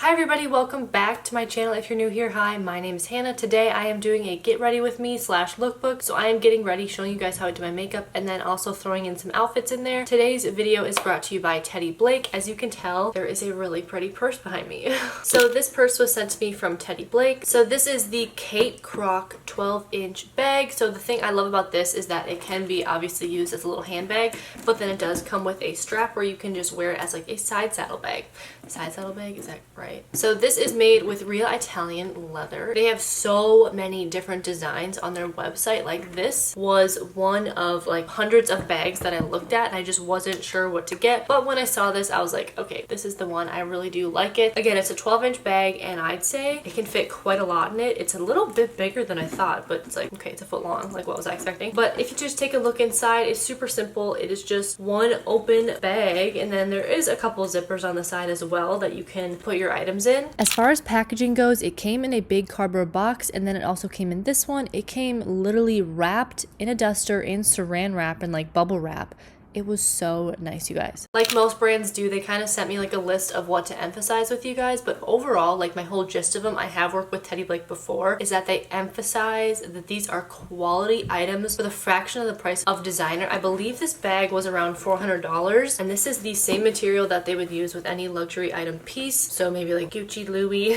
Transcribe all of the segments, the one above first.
Hi everybody, welcome back to my channel. If you're new here, hi, my name is Hannah. Today I am doing a get ready with me / lookbook. So I am getting ready, showing you guys how I do my makeup, and then also throwing in some outfits in there. Today's video is brought to you by Teddy Blake. As you can tell, there is a really pretty purse behind me. So this purse was sent to me from Teddy Blake. So this is the Kate Croc 12-inch bag. So the thing I love about this is that it can be obviously used as a little handbag, but then it does come with a strap where you can just wear it as like a side saddle bag. Side saddle bag, is that right? So this is made with real Italian leather. They have so many different designs on their website. Like this was one of like hundreds of bags that I looked at and I just wasn't sure what to get. But when I saw this, I was like, okay, this is the one. I really do like it. Again, it's a 12-inch bag and I'd say it can fit quite a lot in it. It's a little bit bigger than I thought, but it's like, okay, it's a foot long, like what was I expecting? But if you just take a look inside, it's super simple. It is just one open bag and then there is a couple zippers on the side as well that you can put your items in. As far as packaging goes, it came in a big cardboard box and then it also came in this one. It came literally wrapped in a duster in saran wrap and like bubble wrap. It was so nice, you guys. Like most brands do, they kind of sent me like a list of what to emphasize with you guys, but overall, like my whole gist of them, I have worked with Teddy Blake before, is that they emphasize that these are quality items for the fraction of the price of designer. I believe this bag was around $400, and this is the same material that they would use with any luxury item piece. So maybe like Gucci, Louis,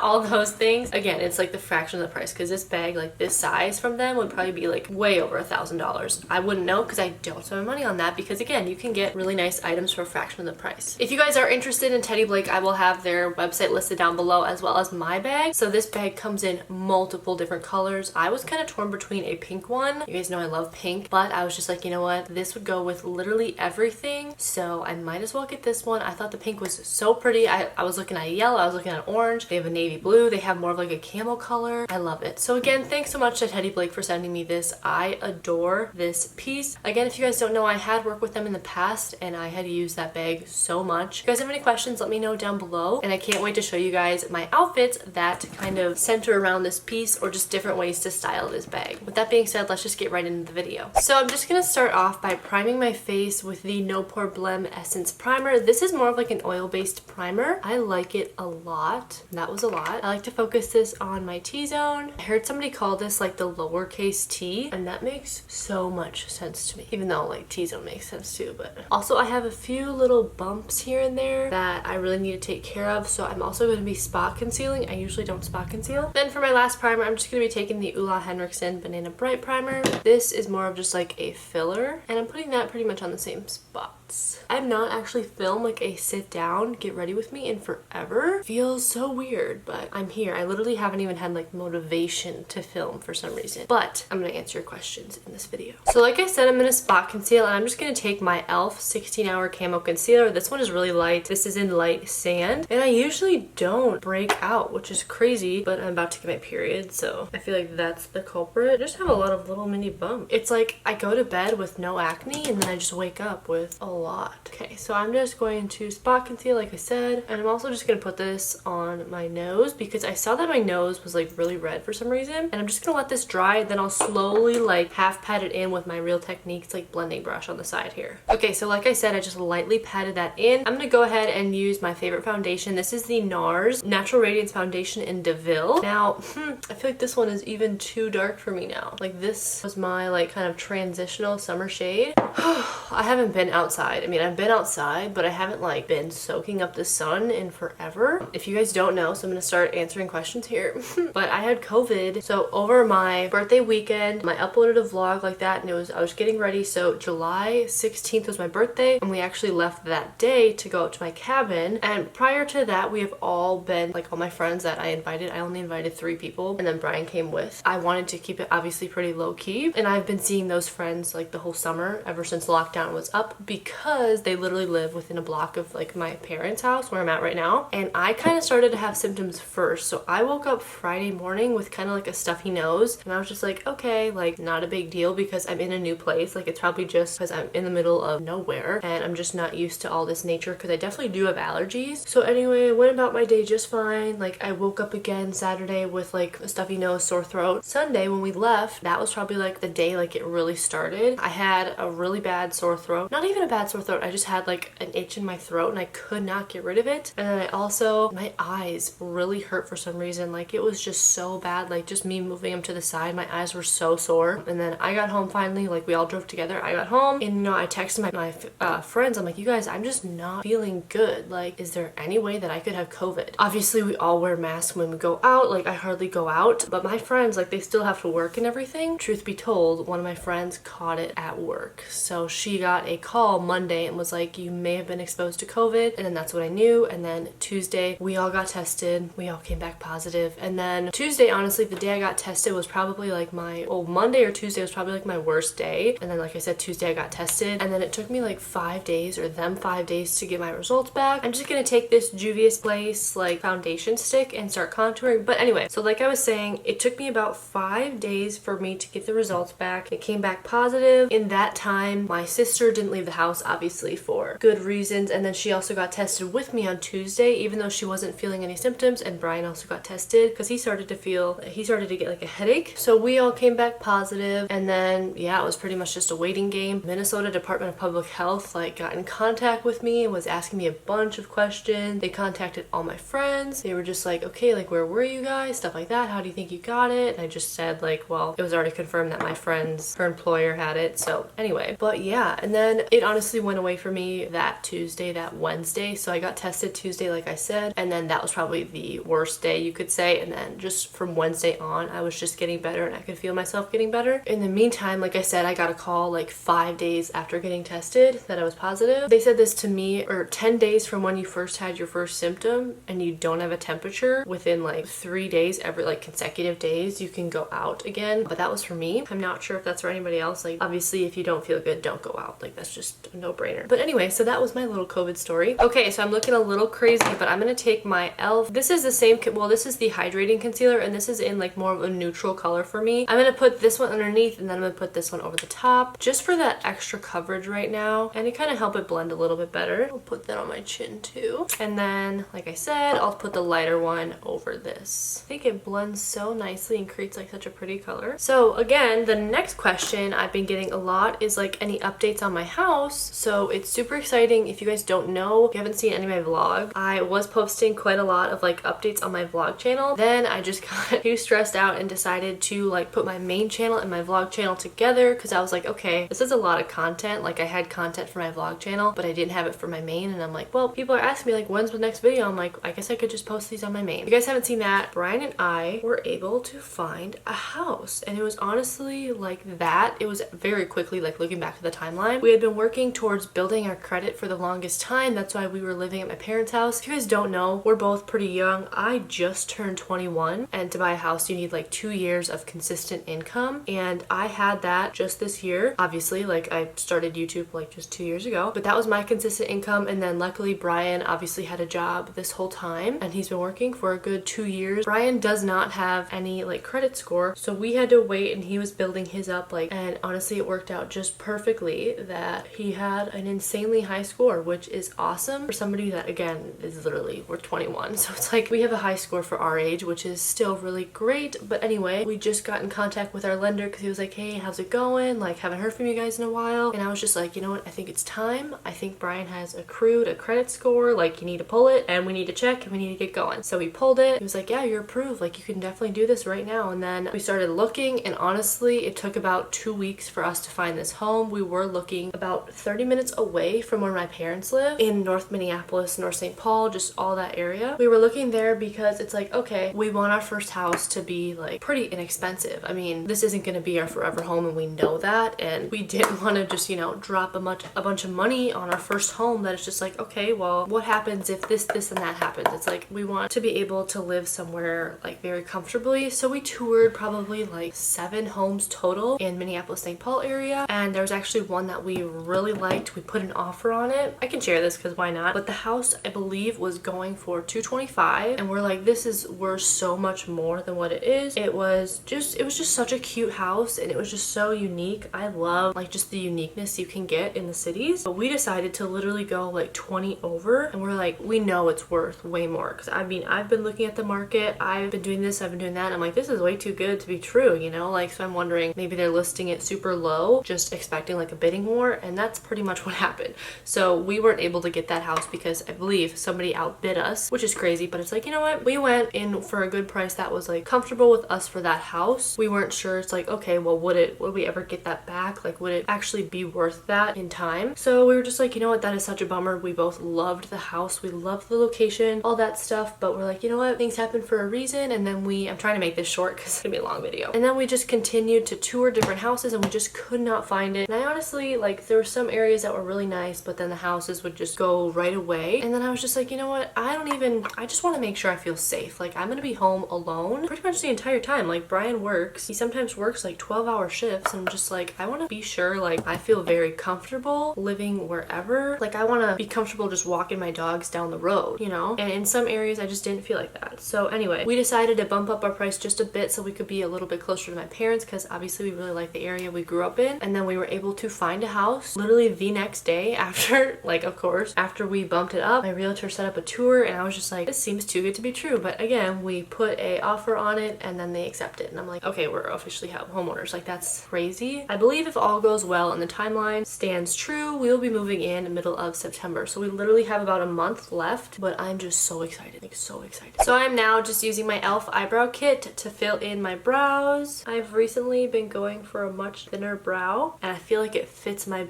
all those things. Again, it's like the fraction of the price, because this bag, like this size from them, would probably be like way over $1,000. I wouldn't know because I don't spend my money on that, because again, you can get really nice items for a fraction of the price. If you guys are interested in Teddy Blake, I will have their website listed down below as well as my bag. So this bag comes in multiple different colors. I was kind of torn between a pink one. You guys know I love pink, but I was just like, you know what? This would go with literally everything. So I might as well get this one. I thought the pink was so pretty. I was looking at yellow, I was looking at orange. They have a navy blue. They have more of like a camel color. I love it. So again, thanks so much to Teddy Blake for sending me this. I adore this piece. Again, if you guys don't know, I had worked with them in the past and I had used that bag so much. If you guys have any questions, let me know down below, and I can't wait to show you guys my outfits that kind of center around this piece or just different ways to style this bag. With that being said, let's just get right into the video. So I'm just gonna start off by priming my face with the No Pore Blem Essence Primer. This is more of like an oil-based primer. I like it a lot. That was a lot. I like to focus this on my T-zone. I heard somebody call this like the lowercase t, and that makes so much sense to me, even though like T-zone makes sense too. But also I have a few little bumps here and there that I really need to take care of, so I'm also going to be spot concealing. I usually don't spot conceal. Then for my last primer, I'm just going to be taking the Ulla Henriksen Banana Bright Primer. This is more of just like a filler, and I'm putting that pretty much on the same spots. I've not actually filmed like a sit down get ready with me in forever. Feels so weird, but I'm here. I literally haven't even had like motivation to film for some reason, but I'm gonna answer your questions in this video. So like I said, I'm gonna spot conceal, and I'm just gonna take my e.l.f. 16-hour camo concealer. This one is really light. This is in light sand, and I usually don't break out, which is crazy, but I'm about to get my period, so I feel like that's the culprit. I just have a lot of little mini bumps. It's like I go to bed with no acne and then I just wake up with a lot. Okay, so I'm just going to spot conceal like I said, and I'm also just gonna put this on my nose because I saw that my nose was like really red for some reason, and I'm just gonna let this dry, then I'll slowly like half pat it in with my Real Techniques like blending brush on the side here. Okay, so like I said, I just lightly patted that in. I'm gonna go ahead and use my favorite foundation. This is the NARS Natural Radiance Foundation in DeVille. Now, I feel like this one is even too dark for me now. Like this was my like kind of transitional summer shade. I haven't been outside. I mean, I've been outside, but I haven't like been soaking up the sun in forever. If you guys don't know, so I'm gonna start answering questions here. But I had COVID, so over my birthday weekend, I uploaded a vlog like that, and I was getting ready. So July 16th was my birthday, and we actually left that day to go up to my cabin. And prior to that, we have all been like all my friends that I invited. I only invited 3 people, and then Brian came with. I wanted to keep it obviously pretty low key, and I've been seeing those friends like the whole summer ever since lockdown was up, because they literally live within a block of like my parents' house where I'm at right now. And I kind of started to have symptoms first, so I woke up Friday morning with kind of like a stuffy nose, and I was just like, okay, like not a big deal because I'm in a new place. Like it's probably just because I'm in the middle of nowhere and I'm just not used to all this nature, because I definitely do have allergies. So anyway, I went about my day just fine. Like I woke up again Saturday with like a stuffy nose, sore throat. Sunday when we left, that was probably like the day like it really started. I had a really bad sore throat. Not even a bad had sore throat. I just had like an itch in my throat and I could not get rid of it. And then I also, my eyes really hurt for some reason. Like it was just so bad. Like just me moving them to the side, my eyes were so sore. And then I got home finally, like we all drove together. I got home and you know, I texted my friends. I'm like, you guys, I'm just not feeling good. Like, is there any way that I could have COVID? Obviously we all wear masks when we go out. Like I hardly go out, but my friends, like they still have to work and everything. Truth be told, one of my friends caught it at work. So she got a call Monday and was like, you may have been exposed to COVID. And then that's what I knew. And then Tuesday we all got tested. We all came back positive. And then Tuesday, honestly, the day I got tested was probably like Monday or Tuesday was probably like my worst day. And then like I said, Tuesday I got tested. And then it took me like 5 days or 5 days to get my results back. I'm just gonna take this Juvia's Place like foundation stick and start contouring. But anyway, so like I was saying, it took me about 5 days for me to get the results back. It came back positive. In that time, my sister didn't leave the house, obviously for good reasons. And then she also got tested with me on Tuesday, even though she wasn't feeling any symptoms. And Brian also got tested because he started to get like a headache. So we all came back positive. And then, yeah, it was pretty much just a waiting game. Minnesota Department of Public Health like got in contact with me and was asking me a bunch of questions. They contacted all my friends. They were just like, okay, like where were you guys? Stuff like that. How do you think you got it? And I just said like, well, it was already confirmed that my her employer had it. So anyway, but yeah, and then it honestly went away for me that Tuesday, that Wednesday. So I got tested Tuesday, like I said, and then that was probably the worst day you could say. And then just from Wednesday on, I was just getting better and I could feel myself getting better. In the meantime, like I said, I got a call like 5 days after getting tested that I was positive. They said this to me, or 10 days from when you first had your first symptom and you don't have a temperature, within like 3 days, every like consecutive days, you can go out again. But that was for me. I'm not sure if that's for anybody else. Like obviously if you don't feel good, don't go out. Like that's just a no-brainer. But anyway, so that was my little COVID story. Okay, so I'm looking a little crazy, but I'm gonna take my e.l.f. This is the same, well, this is the hydrating concealer and this is in like more of a neutral color for me. I'm gonna put this one underneath and then I'm gonna put this one over the top just for that extra coverage right now, and it kind of help it blend a little bit better. I'll put that on my chin too. And then, like I said, I'll put the lighter one over this. I think it blends so nicely and creates like such a pretty color. So again, the next question I've been getting a lot is like any updates on my house. So it's super exciting. If you guys don't know, if you haven't seen any of my vlog, I was posting quite a lot of like updates on my vlog channel. Then I just got too stressed out and decided to like put my main channel and my vlog channel together because I was like, okay, this is a lot of content. Like I had content for my vlog channel, but I didn't have it for my main. And I'm like, well, people are asking me like, when's the next video? I'm like, I guess I could just post these on my main. If you guys haven't seen that, Brian and I were able to find a house, and it was honestly like that. It was very quickly, like looking back to the timeline. We had been working towards building our credit for the longest time. That's why we were living at my parents' house. If you guys don't know, we're both pretty young. I just turned 21, and to buy a house, you need like 2 years of consistent income. And I had that just this year. Obviously, like I started YouTube like just 2 years ago, but that was my consistent income. And then luckily Brian obviously had a job this whole time and he's been working for a good 2 years. Brian does not have any like credit score, so we had to wait, and he was building his up like, and honestly it worked out just perfectly that he had an insanely high score, which is awesome for somebody that, again, is literally, we're 21, so it's like we have a high score for our age, which is still really great. But anyway, we just got in contact with our lender because he was like, hey, how's it going? Like, haven't heard from you guys in a while. And I was just like, you know what, I think it's time. I think Brian has accrued a credit score, like you need to pull it and we need to check and we need to get going. So we pulled it. He was like, yeah, you're approved, like you can definitely do this right now. And then we started looking, and honestly it took about 2 weeks for us to find this home. We were looking about 30 minutes away from where my parents live in North Minneapolis, North St. Paul, just all that area. We were looking there because it's like, okay, we want our first house to be like pretty inexpensive. I mean, this isn't going to be our forever home and we know that, and we didn't want to just, you know, drop a bunch of money on our first home that it's just like, okay, well, what happens if this and that happens? It's like we want to be able to live somewhere like very comfortably. So we toured probably like 7 homes total in Minneapolis, St. Paul area, and there was actually one that we really liked. We put an offer on it. I can share this because why not? But the house, I believe, was going for $225, and we're like, this is worth so much more than what it is. It was just such a cute house, and it was just so unique. I love like just the uniqueness you can get in the cities, but we decided to literally go like 20 over, and we're like, we know it's worth way more. Because I mean, I've been looking at the market, I've been doing this, I've been doing that, and I'm like, this is way too good to be true, you know? Like, so I'm wondering maybe they're listing it super low, just expecting like a bidding war, and that's pretty pretty much what happened. So we weren't able to get that house because I believe somebody outbid us, which is crazy, but it's like, you know what? We went in for a good price that was like comfortable with us for that house. We weren't sure. It's like, okay, well, would we ever get that back? Like, would it actually be worth that in time? So we were just like, you know what? That is such a bummer. We both loved the house. We loved the location, all that stuff, but we're like, you know what? Things happen for a reason. And then I'm trying to make this short because it's gonna be a long video. And then we just continued to tour different houses and we just could not find it. And I honestly, like, there were some areas that were really nice, but then the houses would just go right away. And then I was just like, you know what? I just want to make sure I feel safe. Like, I'm gonna be home alone pretty much the entire time. Like, Brian works. He sometimes works like 12-hour shifts. And I'm just like, I want to be sure, like, I feel very comfortable living wherever. Like, I want to be comfortable just walking my dogs down the road, you know? And in some areas, I just didn't feel like that. So anyway, we decided to bump up our price just a bit so we could be a little bit closer to my parents because obviously we really like the area we grew up in. And then we were able to find a house literally the next day after, like, of course, after we bumped it up. My realtor set up a tour and I was just like, this seems too good to be true. But again, we put a offer on it and then they accepted. And I'm like, okay, we're officially homeowners. Like, that's crazy. I believe if all goes well and the timeline stands true, we will be moving in the middle of September. So we literally have about a month left, but I'm just so excited, like so excited. So I'm now just using my e.l.f. eyebrow kit to fill in my brows. I've recently been going for a much thinner brow and I feel like it fits my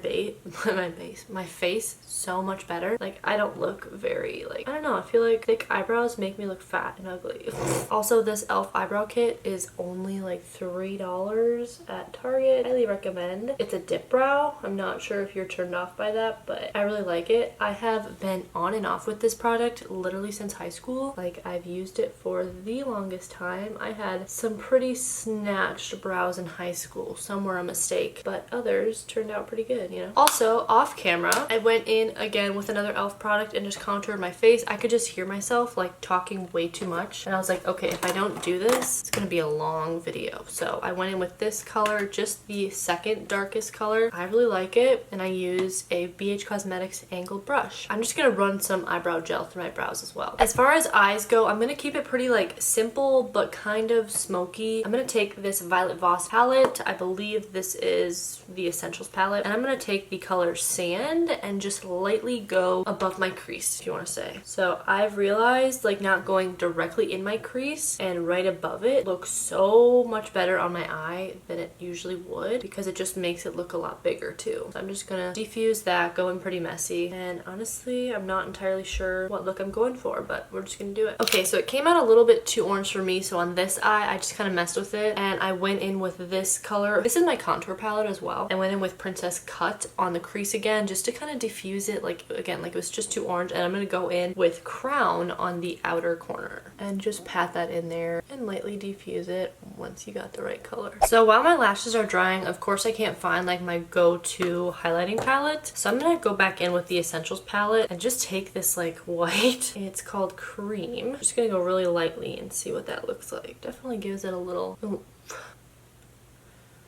face so much better. Like, I don't look very, like, I don't know, I feel like thick eyebrows make me look fat and ugly. Also, this e.l.f. eyebrow kit is only like $3 at Target. Highly recommend. It's a dip brow. I'm not sure if you're turned off by that, but I really like it. I have been on and off with this product literally since high school. Like, I've used it for the longest time. I had some pretty snatched brows in high school. Some were a mistake, but others turned out pretty good, you know? Also, off camera, I went in again with another e.l.f. product and just contoured my face. I could just hear myself like talking way too much. And I was like, okay, if I don't do this, it's gonna be a long video. So I went in with this color, just the second darkest color. I really like it. And I use a BH Cosmetics angled brush. I'm just gonna run some eyebrow gel through my brows as well. As far as eyes go, I'm gonna keep it pretty like simple, but kind of smoky. I'm gonna take this Violet Voss palette. I believe this is the Essentials palette. And I'm gonna take the color Sand and just lightly go above my crease, if you want to say. So I've realized, like, not going directly in my crease and right above it looks so much better on my eye than it usually would because it just makes it look a lot bigger too. So I'm just gonna diffuse that, go in pretty messy, and honestly I'm not entirely sure what look I'm going for, but we're just gonna do it. Okay, so it came out a little bit too orange for me, so on this eye I just kind of messed with it and I went in with this color. This is my contour palette as well. I went in with Princess Cut on the crease again just to kind of diffuse it, like, again, like it was just too orange, and I'm gonna go in with Crown on the outer corner and just pat that in there and lightly diffuse it once you got the right color. So while my lashes are drying, of course I can't find like my go-to highlighting palette, so I'm gonna go back in with the Essentials palette and just take this like white, it's called Cream. I'm just gonna go really lightly and see what that looks like. Definitely gives it a little oomph.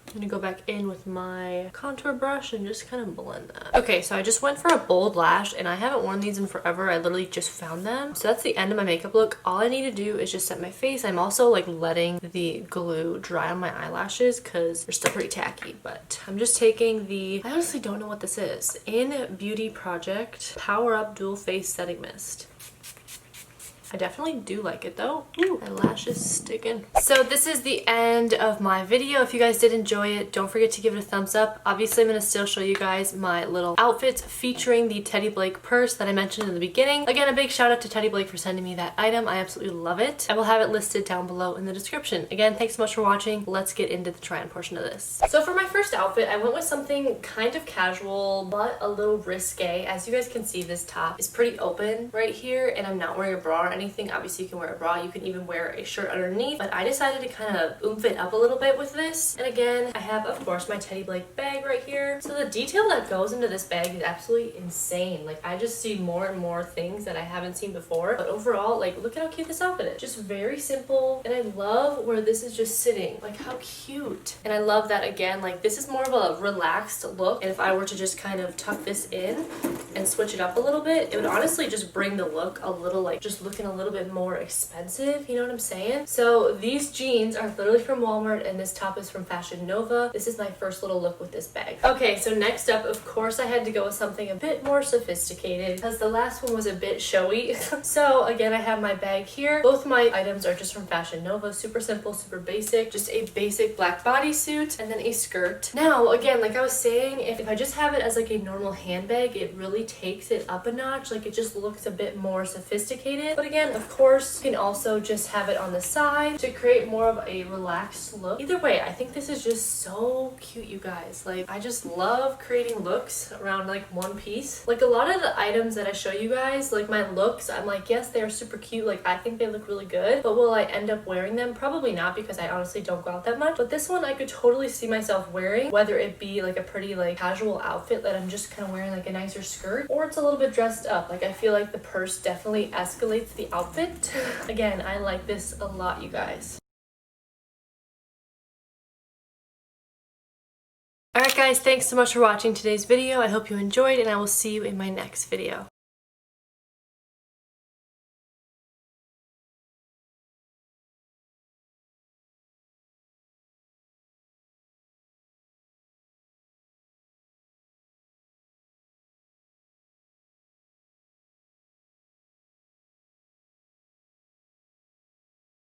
I'm gonna go back in with my contour brush and just kind of blend that. Okay, so I just went for a bold lash and I haven't worn these in forever. I literally just found them. So that's the end of my makeup look. All I need to do is just set my face. I'm also like letting the glue dry on my eyelashes because they're still pretty tacky, but I'm just taking the, I honestly don't know what this is, In Beauty Project Power Up Dual Face Setting Mist. I definitely do like it though. Ooh, my lashes sticking. So this is the end of my video. If you guys did enjoy it, don't forget to give it a thumbs up. Obviously, I'm going to still show you guys my little outfits featuring the Teddy Blake purse that I mentioned in the beginning. Again, a big shout out to Teddy Blake for sending me that item. I absolutely love it. I will have it listed down below in the description. Again, thanks so much for watching. Let's get into the try-on portion of this. So for my first outfit, I went with something kind of casual, but a little risque. As you guys can see, this top is pretty open right here, and I'm not wearing a bra or anything. Obviously you can wear a bra, you can even wear a shirt underneath, but I decided to kind of oomph it up a little bit with this. And again, I have of course my Teddy Blake bag right here. So the detail that goes into this bag is absolutely insane. Like, I just see more and more things that I haven't seen before, but overall, like, look at how cute this outfit is. Just very simple, and I love where this is just sitting. Like, how cute. And I love that, again, like, this is more of a relaxed look, and if I were to just kind of tuck this in and switch it up a little bit, it would honestly just bring the look a little, like, just looking a little bit more expensive, you know what I'm saying? So these jeans are literally from Walmart and this top is from Fashion Nova. This is my first little look with this bag. Okay, so next up, of course, I had to go with something a bit more sophisticated because the last one was a bit showy. So again, I have my bag here. Both my items are just from Fashion Nova. Super simple, super basic. Just a basic black bodysuit and then a skirt. Now, again, like I was saying, if I just have it as like a normal handbag, it really takes it up a notch. Like it just looks a bit more sophisticated. But again, of course, you can also just have it on the side to create more of a relaxed look. Either way, I think this is just so cute, you guys. Like, I just love creating looks around like one piece. Like a lot of the items that I show you guys, like my looks, I'm like, yes, they are super cute. Like I think they look really good, but will I end up wearing them? Probably not, because I honestly don't go out that much. But this one I could totally see myself wearing, whether it be like a pretty like casual outfit that I'm just kind of wearing like a nicer skirt, or it's a little bit dressed up. Like I feel like the purse definitely escalates the outfit. Again, I like this a lot, you guys. Alright guys, thanks so much for watching today's video. I hope you enjoyed and I will see you in my next video.